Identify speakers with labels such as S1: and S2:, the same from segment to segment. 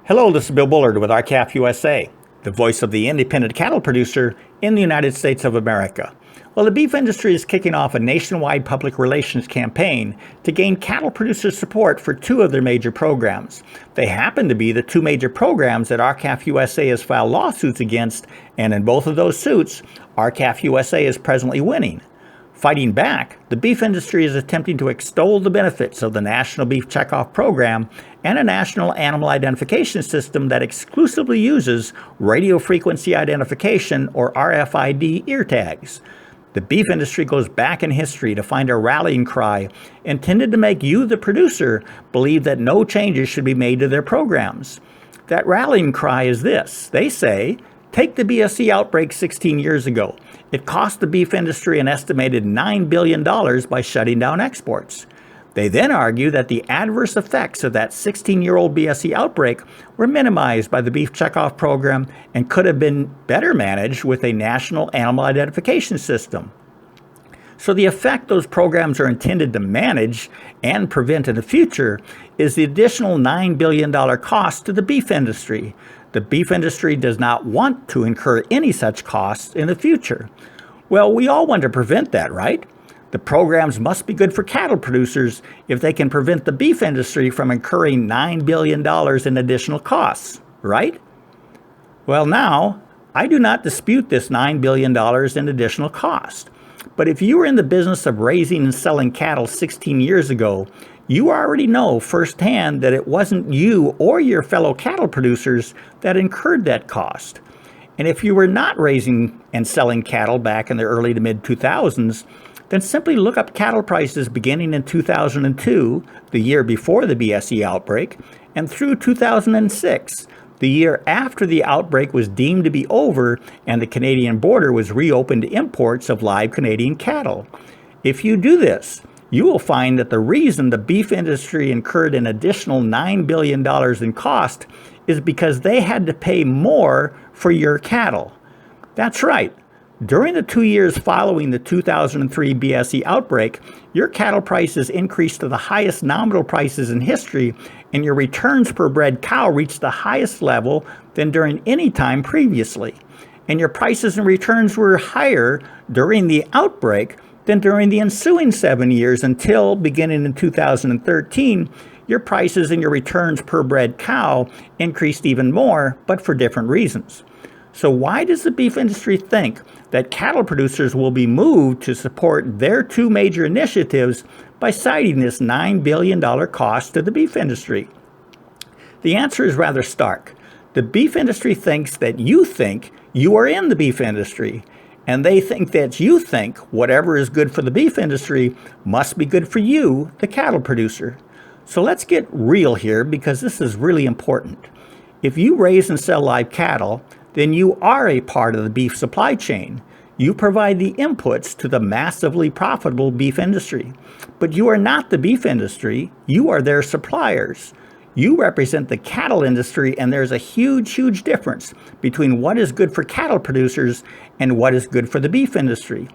S1: Hello, this is Bill Bullard with RCAF USA, the voice of the independent cattle producer in the United States of America. Well, the beef industry is kicking off a nationwide public relations campaign to gain cattle producer support for two of their major programs. They happen to be the two major programs that RCAF USA has filed lawsuits against, and in both of those suits, RCAF USA is presently winning. Fighting back, the beef industry is attempting to extol the benefits of the National Beef Checkoff Program and a National Animal Identification System that exclusively uses radio frequency identification, or RFID, ear tags. The beef industry goes back in history to find a rallying cry intended to make you, the producer, believe that no changes should be made to their programs. That rallying cry is this. They say, take the BSE outbreak 16 years ago. It cost the beef industry an estimated $9 billion by shutting down exports. They then argue that the adverse effects of that 16-year-old BSE outbreak were minimized by the Beef Checkoff Program and could have been better managed with a National Animal Identification System. So the effect those programs are intended to manage and prevent in the future is the additional $9 billion cost to the beef industry. The beef industry does not want to incur any such costs in the future. Well, we all want to prevent that, right? The programs must be good for cattle producers if they can prevent the beef industry from incurring $9 billion in additional costs, right? Well, now, I do not dispute this $9 billion in additional cost. But if you were in the business of raising and selling cattle 16 years ago, you already know firsthand that it wasn't you or your fellow cattle producers that incurred that cost. And if you were not raising and selling cattle back in the early to mid 2000s, then simply look up cattle prices beginning in 2002, the year before the BSE outbreak, and through 2006, the year after the outbreak was deemed to be over and the Canadian border was reopened to imports of live Canadian cattle. If you do this, you will find that the reason the beef industry incurred an additional $9 billion in cost is because they had to pay more for your cattle. That's right. During the 2 years following the 2003 BSE outbreak, your cattle prices increased to the highest nominal prices in history, and your returns per bred cow reached the highest level than during any time previously. And your prices and returns were higher during the outbreak than during the ensuing 7 years until, beginning in 2013, your prices and your returns per bred cow increased even more, but for different reasons. So why does the beef industry think that cattle producers will be moved to support their two major initiatives by citing this $9 billion cost to the beef industry? The answer is rather stark. The beef industry thinks that you think you are in the beef industry, and they think that you think whatever is good for the beef industry must be good for you, the cattle producer. So let's get real here, because this is really important. If you raise and sell live cattle, then you are a part of the beef supply chain. You provide the inputs to the massively profitable beef industry. But you are not the beef industry, you are their suppliers. You represent the cattle industry, and there's a huge, huge difference between what is good for cattle producers and what is good for the beef industry.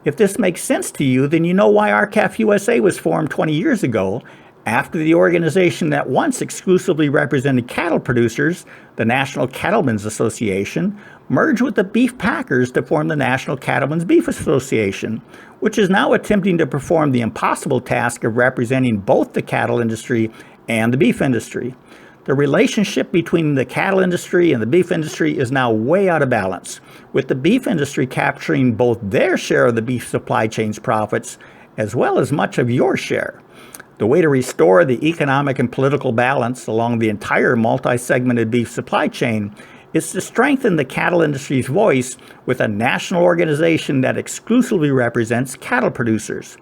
S1: If this makes sense to you, then you know why RCAF USA was formed 20 years ago, after the organization that once exclusively represented cattle producers, the National Cattlemen's Association, merged with the beef packers to form the National Cattlemen's Beef Association, which is now attempting to perform the impossible task of representing both the cattle industry and the beef industry. The relationship between the cattle industry and the beef industry is now way out of balance, with the beef industry capturing both their share of the beef supply chain's profits as well as much of your share. The way to restore the economic and political balance along the entire multi-segmented beef supply chain is to strengthen the cattle industry's voice with a national organization that exclusively represents cattle producers.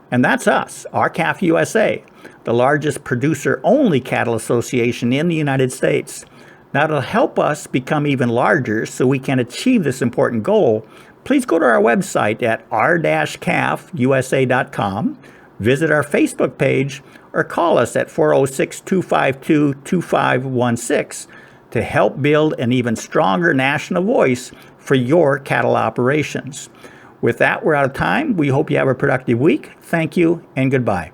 S1: And that's us, RCAF USA, the largest producer-only cattle association in the United States. Now, to help us become even larger so we can achieve this important goal, please go to our website at r-cafusa.com, visit our Facebook page, or call us at 406-252-2516 to help build an even stronger national voice for your cattle operations. With that, we're out of time. We hope you have a productive week. Thank you and goodbye.